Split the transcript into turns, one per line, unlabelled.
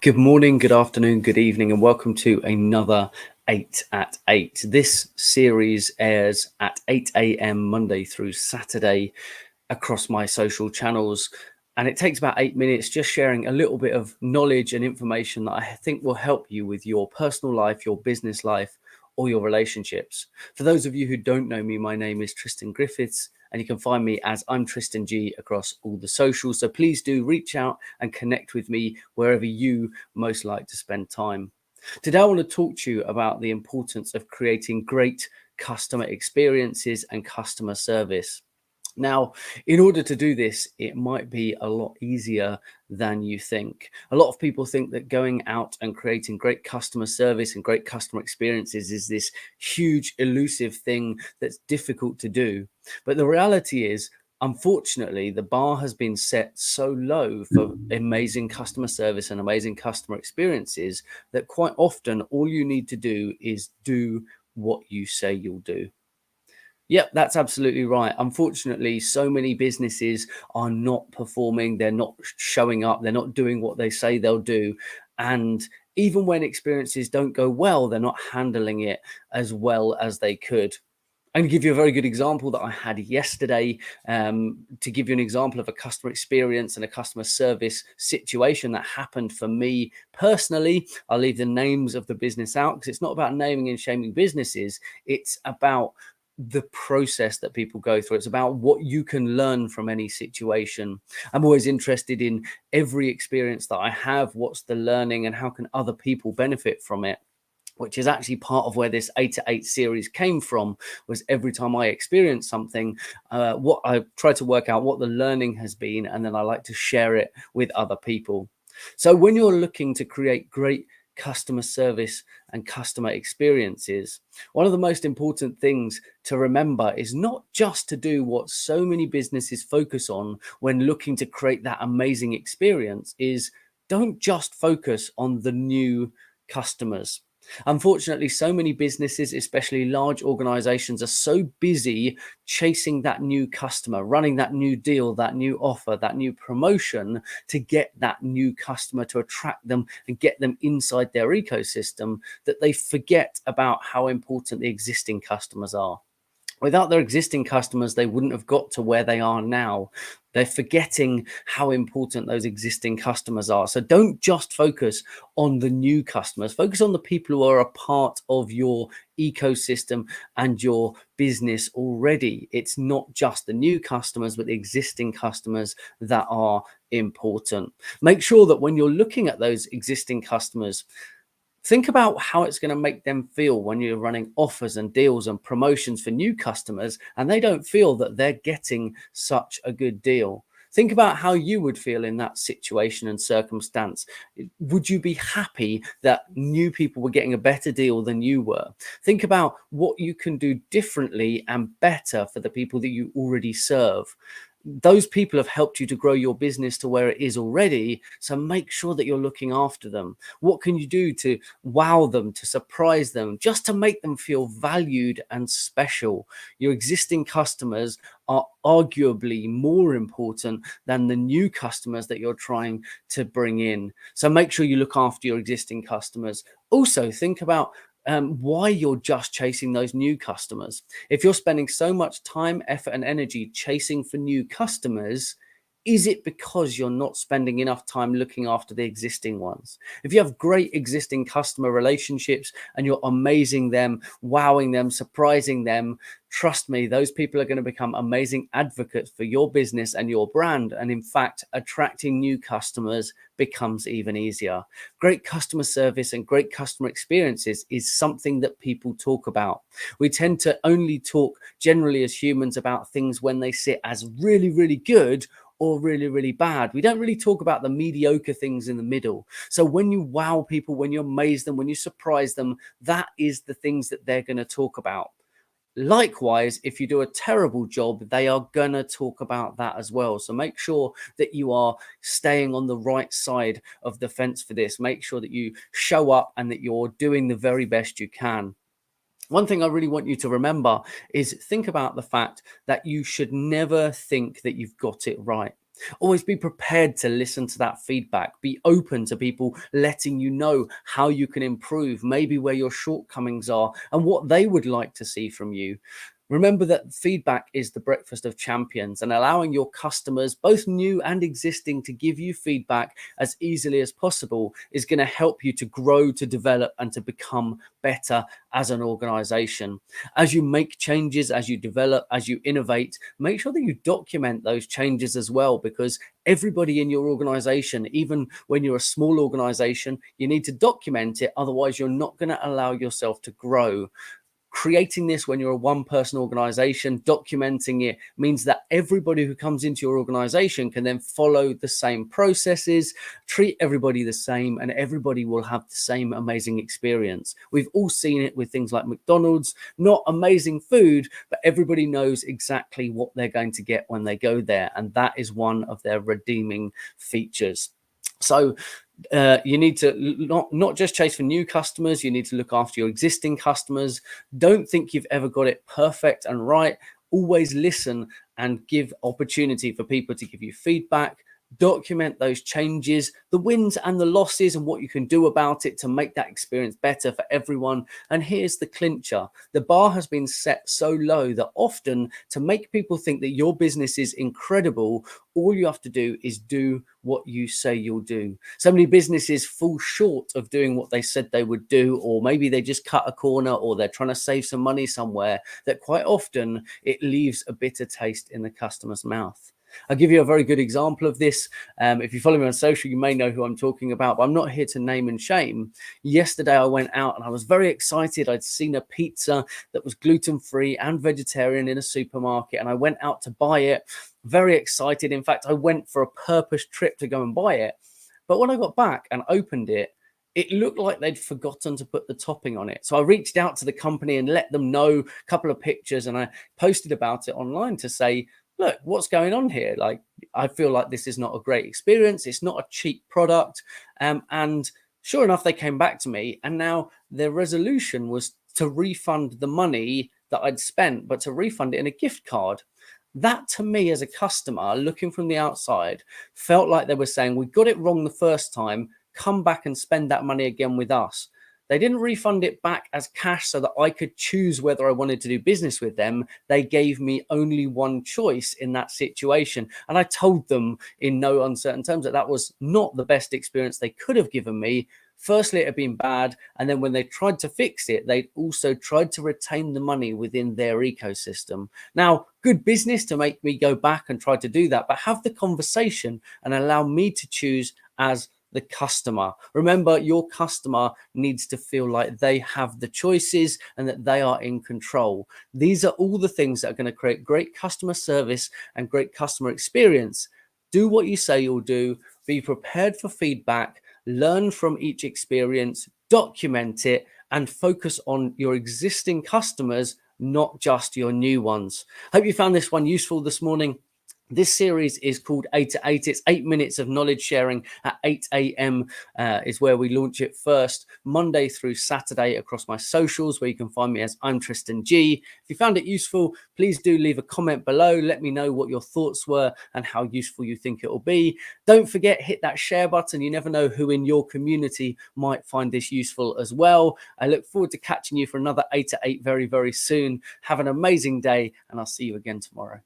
Good morning, good afternoon, good evening, and welcome to another 8 at 8. This series airs at 8 a.m. Monday through Saturday across my social channels. And it takes about 8 minutes just sharing a little bit of knowledge and information that I think will help you with your personal life, your business life, or your relationships. For those of you who don't know me, my name is Tristan Griffiths, and you can find me as I'm Tristan G across all the socials. So please do reach out and connect with me wherever you most like to spend time. Today, I want to talk to you about the importance of creating great customer experiences and customer service. Now, in order to do this, it might be a lot easier than you think. A lot of people think that going out and creating great customer service and great customer experiences is this huge, elusive thing that's difficult to do. But the reality is, unfortunately, the bar has been set so low for amazing customer service and amazing customer experiences that quite often all you need to do is do what you say you'll do. Yep, that's absolutely right. Unfortunately, so many businesses are not performing, they're not showing up, they're not doing what they say they'll do. And even when experiences don't go well, they're not handling it as well as they could. I'm going to give you a very good example that I had yesterday to give you an example of a customer experience and a customer service situation that happened for me personally. I'll leave the names of the business out because it's not about naming and shaming businesses. It's about the process that people go through. It's about what you can learn from any situation. I'm always interested in every experience that I have. What's the learning and how can other people benefit from it? Which is actually part of where this 8 to 8 series came from. Was every time I experience something, what I try to work out what the learning has been, and then I like to share it with other people. So when you're looking to create great customer service and customer experiences, one of the most important things to remember is not just to do what so many businesses focus on when looking to create that amazing experience. Is don't just focus on the new customers. Unfortunately, so many businesses, especially large organizations, are so busy chasing that new customer, running that new deal, that new offer, that new promotion to get that new customer, to attract them and get them inside their ecosystem, that they forget about how important the existing customers are. Without their existing customers, they wouldn't have got to where they are now. They're forgetting how important those existing customers are. So don't just focus on the new customers, focus on the people who are a part of your ecosystem and your business already. It's not just the new customers, but the existing customers that are important. Make sure that when you're looking at those existing customers, think about how it's going to make them feel when you're running offers and deals and promotions for new customers and they don't feel that they're getting such a good deal. Think about how you would feel in that situation and circumstance. Would you be happy that new people were getting a better deal than you were? Think about what you can do differently and better for the people that you already serve. Those people have helped you to grow your business to where it is already. So make sure that you're looking after them. What can you do to wow them, to surprise them, just to make them feel valued and special? Your existing customers are arguably more important than the new customers that you're trying to bring in. So make sure you look after your existing customers. Also, think about why you're just chasing those new customers. If you're spending so much time, effort, and energy chasing for new customers, is it because you're not spending enough time looking after the existing ones? If you have great existing customer relationships and you're amazing them, wowing them, surprising them, trust me, those people are going to become amazing advocates for your business and your brand. And in fact, attracting new customers becomes even easier. Great customer service and great customer experiences is something that people talk about. We tend to only talk generally as humans about things when they sit as really, really good or really, really bad. We don't really talk about the mediocre things in the middle. So when you wow people, when you amaze them, when you surprise them, that is the things that they're going to talk about. Likewise, if you do a terrible job, they are going to talk about that as well. So make sure that you are staying on the right side of the fence for this. Make sure that you show up and that you're doing the very best you can. One thing I really want you to remember is think about the fact that you should never think that you've got it right. Always be prepared to listen to that feedback. Be open to people letting you know how you can improve, maybe where your shortcomings are and what they would like to see from you. Remember that feedback is the breakfast of champions, and allowing your customers, both new and existing, to give you feedback as easily as possible is going to help you to grow, to develop, and to become better as an organization. As you make changes, as you develop, as you innovate, make sure that you document those changes as well, because everybody in your organization, even when you're a small organization, you need to document it. Otherwise, you're not going to allow yourself to grow. Creating this when you're a one-person organization, documenting it, means that everybody who comes into your organization can then follow the same processes, treat everybody the same, and everybody will have the same amazing experience. We've all seen it with things like McDonald's. Not amazing food, but everybody knows exactly what they're going to get when they go there, and that is one of their redeeming features. So you need to not just chase for new customers. You need to look after your existing customers. Don't think you've ever got it perfect and right. Always listen and give opportunity for people to give you feedback. Document those changes, the wins and the losses, and what you can do about it to make that experience better for everyone. And here's the clincher: the bar has been set so low that often, to make people think that your business is incredible, all you have to do is do what you say you'll do. So many businesses fall short of doing what they said they would do, or maybe they just cut a corner, or they're trying to save some money somewhere, that quite often it leaves a bitter taste in the customer's mouth. I'll give you a very good example of this. If you follow me on social, you may know who I'm talking about, but I'm not here to name and shame. Yesterday, I went out and I was very excited. I'd seen a pizza that was gluten-free and vegetarian in a supermarket, and I went out to buy it. Very excited. In fact, I went for a purpose trip to go and buy it. But when I got back and opened it, it looked like they'd forgotten to put the topping on it. So I reached out to the company and let them know, a couple of pictures, and I posted about it online to say, look, what's going on here? Like, I feel like this is not a great experience. It's not a cheap product. And sure enough, they came back to me, and now their resolution was to refund the money that I'd spent, but to refund it in a gift card. That, to me, as a customer looking from the outside, felt like they were saying, we got it wrong the first time, come back and spend that money again with us. They didn't refund it back as cash so that I could choose whether I wanted to do business with them. They gave me only one choice in that situation. And I told them in no uncertain terms that that was not the best experience they could have given me. Firstly, it had been bad. And then when they tried to fix it, they also tried to retain the money within their ecosystem. Now, good business to make me go back and try to do that, but have the conversation and allow me to choose as the customer. Remember, your customer needs to feel like they have the choices and that they are in control. These are all the things that are going to create great customer service and great customer experience. Do what you say you'll do. Be prepared for feedback. Learn from each experience. Document it and focus on your existing customers, not just your new ones. Hope you found this one useful this morning. This series is called 8 to 8. It's 8 minutes of knowledge sharing at 8 a.m. Is where we launch it first, Monday through Saturday, across my socials, where you can find me as I'm Tristan G. If you found it useful, please do leave a comment below. Let me know what your thoughts were and how useful you think it will be. Don't forget, hit that share button. You never know who in your community might find this useful as well. I look forward to catching you for another 8 to 8 very, very soon. Have an amazing day, and I'll see you again tomorrow.